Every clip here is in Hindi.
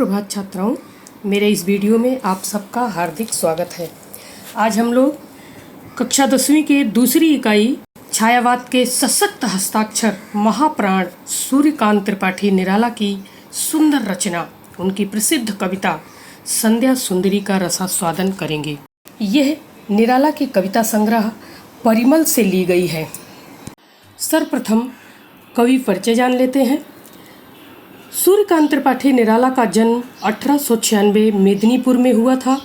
सुप्रभात छात्राओं, मेरे इस वीडियो में आप सबका हार्दिक स्वागत है। आज हम लोग कक्षा 10वीं के दूसरी इकाई छायावाद के सशक्त हस्ताक्षर महाप्राण सूर्यकांत त्रिपाठी निराला की सुंदर रचना, उनकी प्रसिद्ध कविता संध्या सुंदरी का रसास्वादन करेंगे। यह निराला की कविता संग्रह परिमल से ली गई है। सर्वप्रथम कवि परिचय जान लेते हैं। सूर्यकांत त्रिपाठी निराला का जन्म 1896 मेदिनीपुर में हुआ था।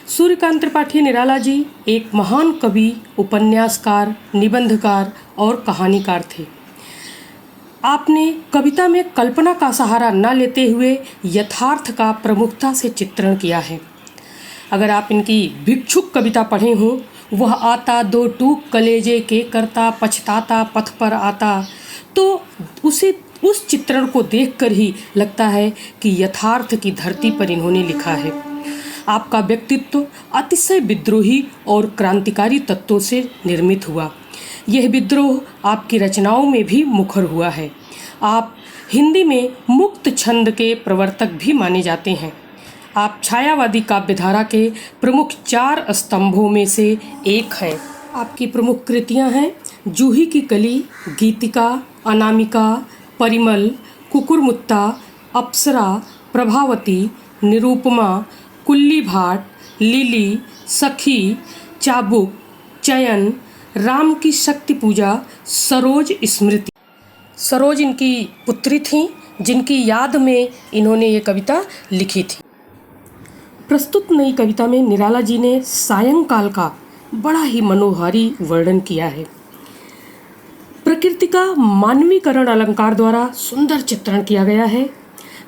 सूर्यकांत त्रिपाठी निराला जी एक महान कवि, उपन्यासकार, निबंधकार और कहानीकार थे। आपने कविता में कल्पना का सहारा न लेते हुए यथार्थ का प्रमुखता से चित्रण किया है। अगर आप इनकी भिक्षुक कविता पढ़े हों, वह आता दो टूक कलेजे के करता पछताता पथ पर आता, तो उस चित्रण को देखकर ही लगता है कि यथार्थ की धरती पर इन्होंने लिखा है। आपका व्यक्तित्व अतिशय विद्रोही और क्रांतिकारी तत्वों से निर्मित हुआ। यह विद्रोह आपकी रचनाओं में भी मुखर हुआ है। आप हिंदी में मुक्त छंद के प्रवर्तक भी माने जाते हैं। आप छायावादी काव्यधारा के प्रमुख 4 स्तंभों में से एक हैं। आपकी प्रमुख कृतियां हैं जूही की कली, गीतिका, अनामिका, परिमल, कुकुरमुत्ता, अप्सरा, प्रभावती, निरूपमा, कुल्ली भाट, लिली, सखी, चाबुक, चयन, राम की शक्ति पूजा, सरोज स्मृति। सरोज इनकी पुत्री थीं, जिनकी याद में इन्होंने ये कविता लिखी थी। प्रस्तुत नई कविता में निराला जी ने सायंकाल का बड़ा ही मनोहारी वर्णन किया है। प्रकृति का मानवीकरण अलंकार द्वारा सुंदर चित्रण किया गया है।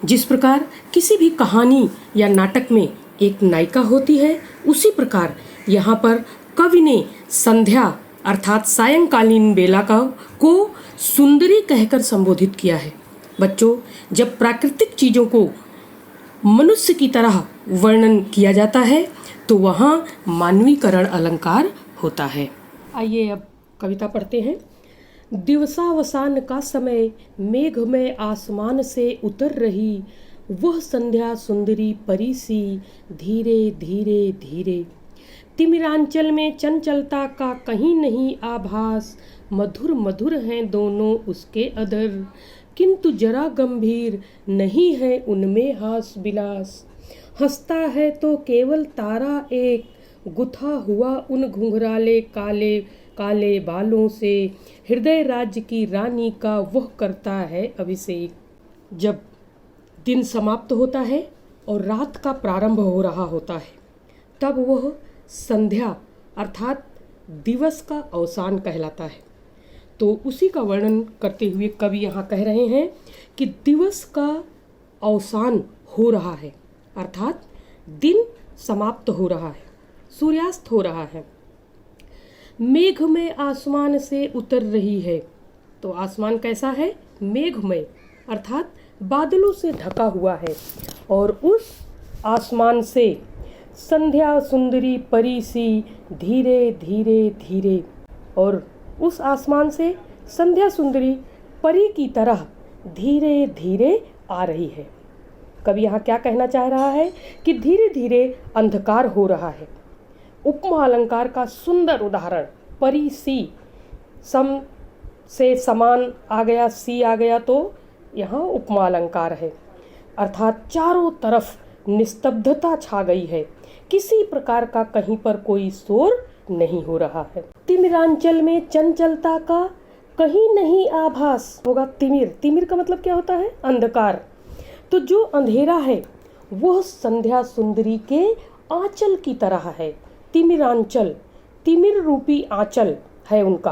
जिस प्रकार किसी भी कहानी या नाटक में एक नायिका होती है, उसी प्रकार यहाँ पर कवि ने संध्या अर्थात सायंकालीन बेला को सुंदरी कहकर संबोधित किया है। बच्चों, जब प्राकृतिक चीज़ों को मनुष्य की तरह वर्णन किया जाता है तो वहाँ मानवीकरण अलंकार होता है। आइए अब कविता पढ़ते हैं। दिवसावसान का समय मेघ में आसमान से उतर रही, वह संध्या सुंदरी परी सी धीरे धीरे धीरे। तिमिरांचल में चंचलता का कहीं नहीं आभास, मधुर मधुर हैं दोनों उसके अधर, किंतु जरा गंभीर नहीं है उनमें हास विलास। हंसता है तो केवल तारा एक, गुथा हुआ उन घुंघराले काले काले बालों से, हृदय राज्य की रानी का वह करता है अभिषेक। जब दिन समाप्त होता है और रात का प्रारंभ हो रहा होता है, तब वह संध्या अर्थात दिवस का अवसान कहलाता है। तो उसी का वर्णन करते हुए कवि यहाँ कह रहे हैं कि दिवस का अवसान हो रहा है, अर्थात दिन समाप्त हो रहा है, सूर्यास्त हो रहा है। मेघ में आसमान से उतर रही है। तो आसमान कैसा है? मेघमय अर्थात बादलों से ढका हुआ है। और उस आसमान से संध्या सुंदरी परी सी धीरे धीरे धीरे, और उस आसमान से संध्या सुंदरी परी की तरह धीरे धीरे आ रही है। कवि यहाँ क्या कहना चाह रहा है कि धीरे धीरे अंधकार हो रहा है। उपमा अलंकार का सुंदर उदाहरण परी सी, सम से समान आ गया, सी आ गया, तो यहाँ उपमा अलंकार है। अर्थात चारों तरफ निस्तब्धता छा गई है, किसी प्रकार का कहीं पर कोई शोर नहीं हो रहा है। तिमिरांचल में चंचलता का कहीं नहीं आभास होगा। तिमिर, तिमिर का मतलब क्या होता है? अंधकार। तो जो अंधेरा है वह संध्या सुंदरी के आंचल की तरह है। तिमिरांचल, तिमिर रूपी आंचल है उनका।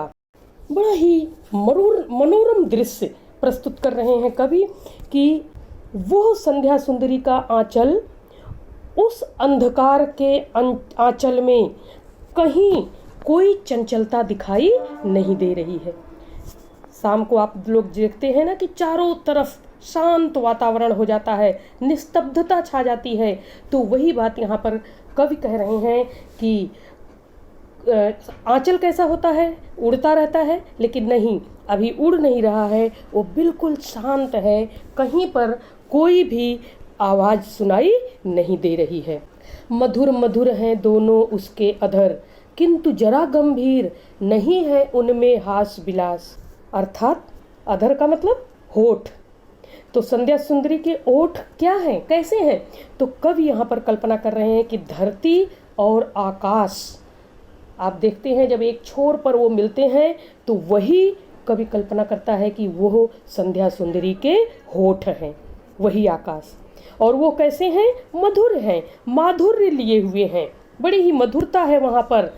बड़ा ही मनोरम दृश्य प्रस्तुत कर रहे हैं कवि कि वह संध्या सुंदरी का आंचल उस अंधकार के आंचल में कहीं कोई चंचलता दिखाई नहीं दे रही है। शाम को आप लोग देखते हैं ना कि चारों तरफ शांत वातावरण हो जाता है, निस्तब्धता छा जाती है। तो वही बात यहाँ पर कवि कह रहे हैं कि आंचल कैसा होता है? उड़ता रहता है, लेकिन नहीं, अभी उड़ नहीं रहा है, वो बिल्कुल शांत है। कहीं पर कोई भी आवाज सुनाई नहीं दे रही है। मधुर मधुर हैं दोनों उसके अधर, किंतु जरा गंभीर नहीं है उनमें हास विलास। अर्थात अधर का मतलब होठ। तो संध्या सुंदरी के ओठ क्या हैं, कैसे हैं? तो कवि यहाँ पर कल्पना कर रहे हैं कि धरती और आकाश, आप देखते हैं जब एक छोर पर वो मिलते हैं तो वही कवि कल्पना करता है कि वो संध्या सुंदरी के होठ हैं, वही आकाश। और वो कैसे हैं? मधुर हैं, माधुर्य लिए हुए हैं, बड़ी ही मधुरता है वहाँ पर।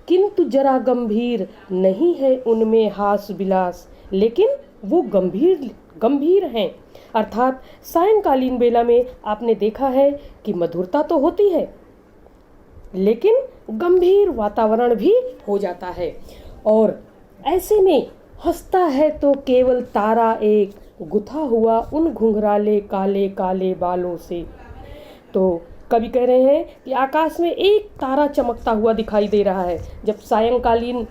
किंतु जरा गंभीर नहीं है उनमें हास विलास, लेकिन वो गंभीर हैं। अर्थात सायंकालीन बेला में आपने देखा है कि मधुरता तो होती है, लेकिन गंभीर वातावरण भी हो जाता है। और ऐसे में हंसता है तो केवल तारा एक, गुथा हुआ उन घुंघराले काले काले बालों से। तो कवि कह रहे हैं कि आकाश में एक तारा चमकता हुआ दिखाई दे रहा है। जब सायंकालीन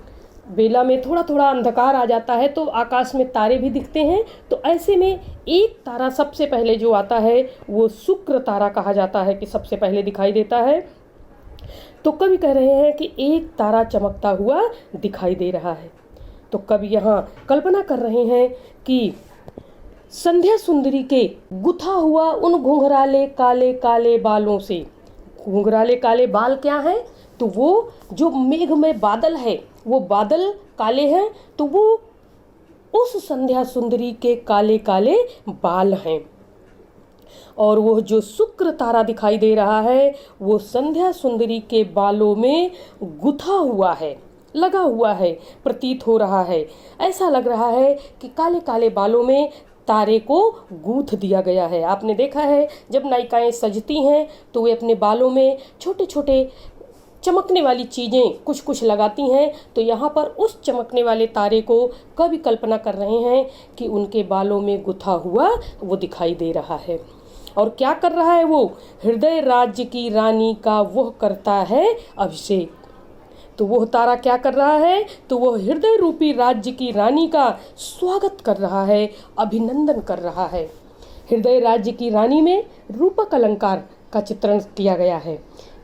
बेला में थोड़ा थोड़ा अंधकार आ जाता है तो आकाश में तारे भी दिखते हैं। तो ऐसे में एक तारा सबसे पहले जो आता है वो शुक्र तारा कहा जाता है कि सबसे पहले दिखाई देता है। तो कवि कह रहे हैं कि एक तारा चमकता हुआ दिखाई दे रहा है। तो कवि यहाँ कल्पना कर रहे हैं कि संध्या सुंदरी के गुथा हुआ उन घुंघराले काले काले बालों से। घुंघराले काले बाल क्या हैं? तो वो जो मेघ में बादल है, वो बादल काले हैं, तो वो उस संध्या सुंदरी के काले काले बाल हैं। और वो जो शुक्र तारा दिखाई दे रहा है वो संध्या सुंदरी के बालों में गुथा हुआ है, लगा हुआ है, प्रतीत हो रहा है। ऐसा लग रहा है कि काले काले बालों में तारे को गूंथ दिया गया है। आपने देखा है जब नायिकाएं सजती हैं तो वे अपने बालों में छोटे छोटे चमकने वाली चीज़ें कुछ कुछ लगाती हैं। तो यहाँ पर उस चमकने वाले तारे को कवि कल्पना कर रहे हैं कि उनके बालों में गुथा हुआ वो दिखाई दे रहा है। और क्या कर रहा है वो? हृदय राज्य की रानी का वह करता है अभिषेक। तो वह तारा क्या कर रहा है? तो वह हृदय रूपी राज्य की रानी का स्वागत कर रहा है, अभिनंदन कर रहा है। हृदय राज्य की रानी में रूपक अलंकार का चित्रण किया गया है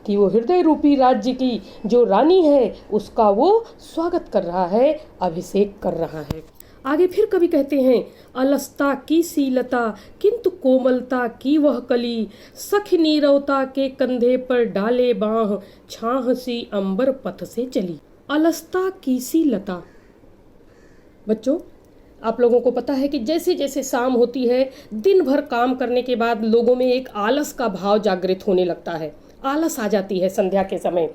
कि वो हृदय रूपी राज्य की जो रानी है उसका वो स्वागत कर रहा है, अभिषेक कर रहा है। आगे फिर कवि कहते हैं, अलसता की शीलता किंतु कोमलता की वह कली, सख नीरवता के कंधे पर डाले बाह, छाह सी अंबर पथ से चली। अलसता की शीलता, बच्चों आप लोगों को पता है कि जैसे जैसे शाम होती है, दिन भर काम करने के बाद लोगों में एक आलस का भाव जागृत होने लगता है, आलस आ जाती है संध्या के समय।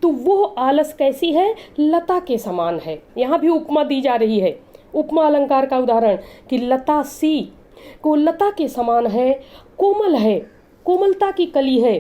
तो वो आलस कैसी है? लता के समान है। यहाँ भी उपमा दी जा रही है, उपमा अलंकार का उदाहरण कि लता सी को लता के समान है, कोमल है, कोमलता की कली है।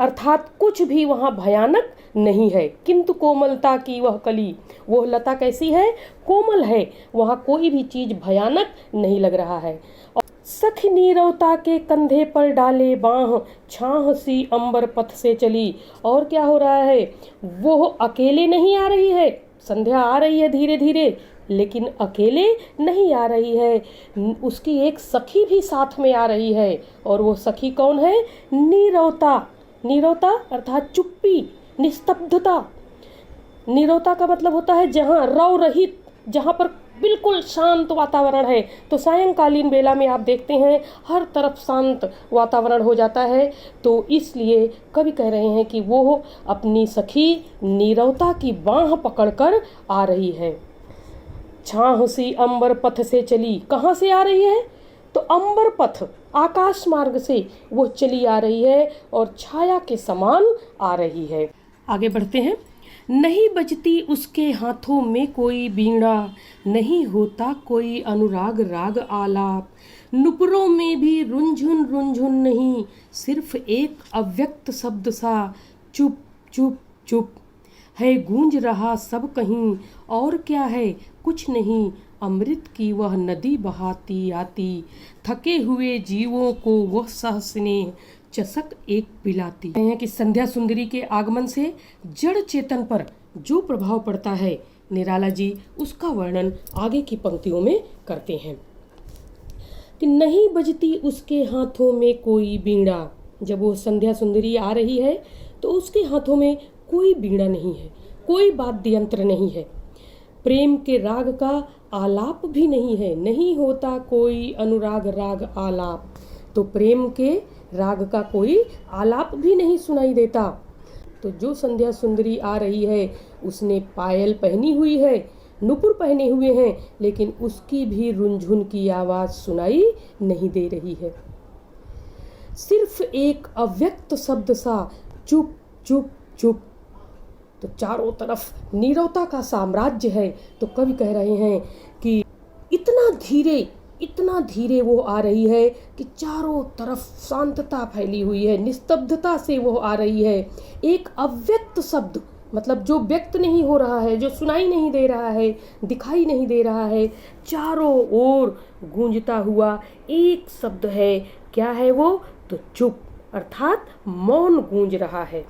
अर्थात कुछ भी वहाँ भयानक नहीं है, किंतु कोमलता की वह कली, वह लता कैसी है? कोमल है, वहाँ कोई भी चीज भयानक नहीं लग रहा है। और सख नीरवता के कंधे पर डाले बाह, छाह सी अंबर पथ से चली। और क्या हो रहा है? वो अकेले नहीं आ रही है, संध्या आ रही है धीरे धीरे, लेकिन अकेले नहीं आ रही है, उसकी एक सखी भी साथ में आ रही है। और वो सखी कौन है? नीरवता। नीरवता अर्थात चुप्पी, निस्तब्धता। नीरवता का मतलब होता है जहाँ रव रहित, जहाँ पर बिल्कुल शांत वातावरण है। तो सायंकालीन बेला में आप देखते हैं हर तरफ शांत वातावरण हो जाता है। तो इसलिए कवि कह रहे हैं कि वो अपनी सखी नीरवता की बाह पकड़कर आ रही है। छाह सी अंबर पथ से चली, कहाँ से आ रही है? तो अंबर पथ, आकाश मार्ग से वो चली आ रही है और छाया के समान आ रही है। आगे बढ़ते हैं। नहीं बजती उसके हाथों में कोई बीड़ा, नहीं होता कोई अनुराग राग आलाप, नुपुरों में भी रुंझुन रुंझुन नहीं, सिर्फ एक अव्यक्त शब्द सा चुप चुप चुप है, गूंज रहा सब कहीं। और क्या है? कुछ नहीं, अमृत की वह नदी बहाती आती, थके हुए जीवों को वह सहस्नेह चषक एक पिलाती है। कि संध्या सुंदरी के आगमन से जड़ चेतन पर जो प्रभाव पड़ता है, निराला जी उसका वर्णन आगे की पंक्तियों में करते हैं। कि नहीं बजती उसके हाथों में कोई बीड़ा। जब वो संध्या सुंदरी आ रही है तो उसके हाथों में कोई बीड़ा नहीं है, कोई वाद्य यंत्र नहीं है, प्रेम के राग का आलाप भी नहीं है, नहीं होता कोई अनुराग राग आलाप। तो प्रेम के राग का कोई आलाप भी नहीं सुनाई देता। तो जो संध्या सुंदरी आ रही है उसने पायल पहनी हुई है, नुपुर पहने हुए हैं, लेकिन उसकी भी रुंझुन की आवाज सुनाई नहीं दे रही है। सिर्फ एक अव्यक्त शब्द सा चुप चुप चुप। तो चारों तरफ नीरवता का साम्राज्य है। तो कवि कह रहे हैं कि इतना धीरे वो आ रही है कि चारों तरफ शांतता फैली हुई है, निस्तब्धता से वो आ रही है। एक अव्यक्त शब्द मतलब जो व्यक्त नहीं हो रहा है, जो सुनाई नहीं दे रहा है, दिखाई नहीं दे रहा है, चारों ओर गूंजता हुआ एक शब्द है। क्या है वो? तो चुप, अर्थात मौन गूंज रहा है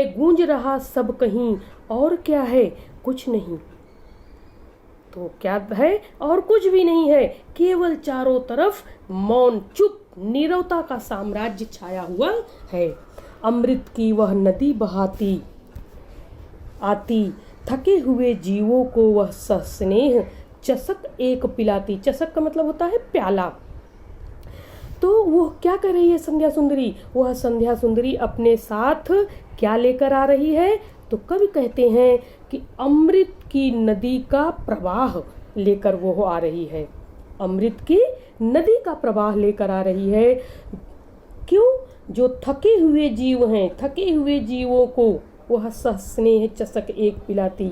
गूंज रहा सब कहीं, और क्या है? कुछ नहीं। तो क्या है? और कुछ भी नहीं है, केवल चारों तरफ मौन, चुप, नीरवता का साम्राज्य छाया हुआ है। अमृत की वह नदी बहाती आती, थके हुए जीवों को वह सस्नेह चषक एक पिलाती। चषक का मतलब होता है प्याला। तो वो क्या कर रही है संध्या सुंदरी? वह संध्या सुंदरी अपने साथ क्या लेकर आ रही है? तो कवि कहते हैं कि अमृत की नदी का प्रवाह लेकर वो आ रही है। अमृत की नदी का प्रवाह लेकर आ रही है। क्यों? जो थके हुए जीव हैं, थके हुए जीवों को वह सस्नेह चषक एक पिलाती।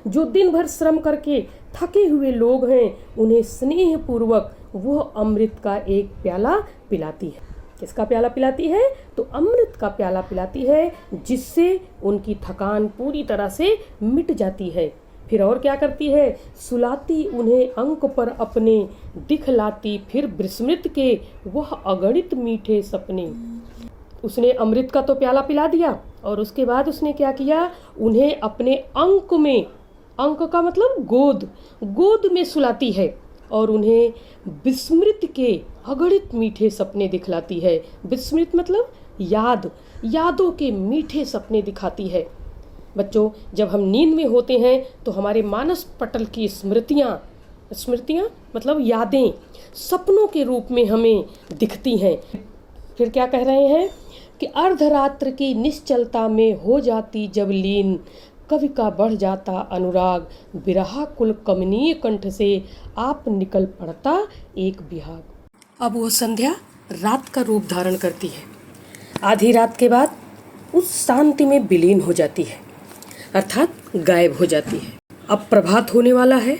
जो दिन भर श्रम करके थके हुए लोग हैं उन्हें स्नेह पूर्वक वह अमृत का एक प्याला पिलाती है। किसका प्याला पिलाती है? तो अमृत का प्याला पिलाती है, जिससे उनकी थकान पूरी तरह से मिट जाती है। फिर और क्या करती है? सुलाती उन्हें अंक पर अपने, दिखलाती फिर विस्मृत के वह अगणित मीठे सपने। उसने अमृत का तो प्याला पिला दिया और उसके बाद उसने क्या किया? उन्हें अपने अंक में, अंक का मतलब गोद में सुलाती है और उन्हें विस्मृत के अगणित मीठे सपने दिखलाती है। विस्मृत मतलब यादों के मीठे सपने दिखाती है। बच्चों, जब हम नींद में होते हैं तो हमारे मानस पटल की स्मृतियाँ मतलब यादें सपनों के रूप में हमें दिखती हैं। फिर क्या कह रहे हैं कि अर्धरात्र की निश्चलता में हो जाती जब लीन, कवि का बढ़ जाता अनुराग, बिरहा कुल कमनीय कंठ से आप निकल पड़ता एक बिहाग। अब वो संध्या रात का रूप धारण करती है। आधी रात के बाद उस शांति में विलीन हो जाती है, अर्थात गायब हो जाती है। अब प्रभात होने वाला है,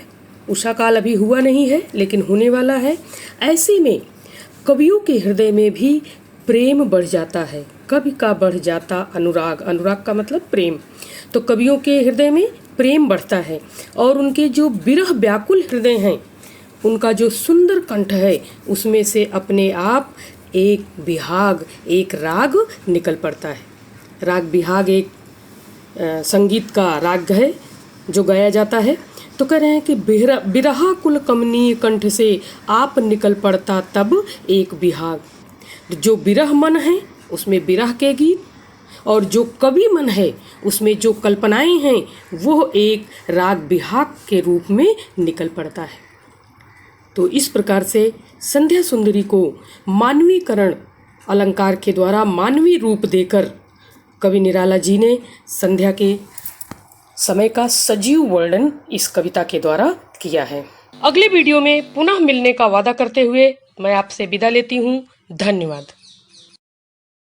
उषा काल अभी हुआ नहीं है लेकिन होने वाला है। ऐसे में कवियों के हृदय में भी प्रेम बढ़ जाता है। कवि का बढ़ जाता अनुराग, अनुराग का मतलब प्रेम। तो कवियों के हृदय में प्रेम बढ़ता है और उनके जो विरह व्याकुल हृदय हैं, उनका जो सुंदर कंठ है, उसमें से अपने आप एक बिहाग, एक राग निकल पड़ता है। राग बिहाग एक संगीत का राग है जो गाया जाता है। तो कह रहे हैं कि बिरहा कुल कमनीय कंठ से आप निकल पड़ता तब एक बिहाग। जो विरह मन है उसमें विरह के गीत, और जो कवि मन है उसमें जो कल्पनाएं हैं वो एक राग बिहाग के रूप में निकल पड़ता है। तो इस प्रकार से संध्या सुंदरी को मानवीकरण अलंकार के द्वारा मानवीय रूप देकर कवि निराला जी ने संध्या के समय का सजीव वर्णन इस कविता के द्वारा किया है। अगले वीडियो में पुनः मिलने का वादा करते हुए मैं आपसे विदा लेती हूँ। धन्यवाद।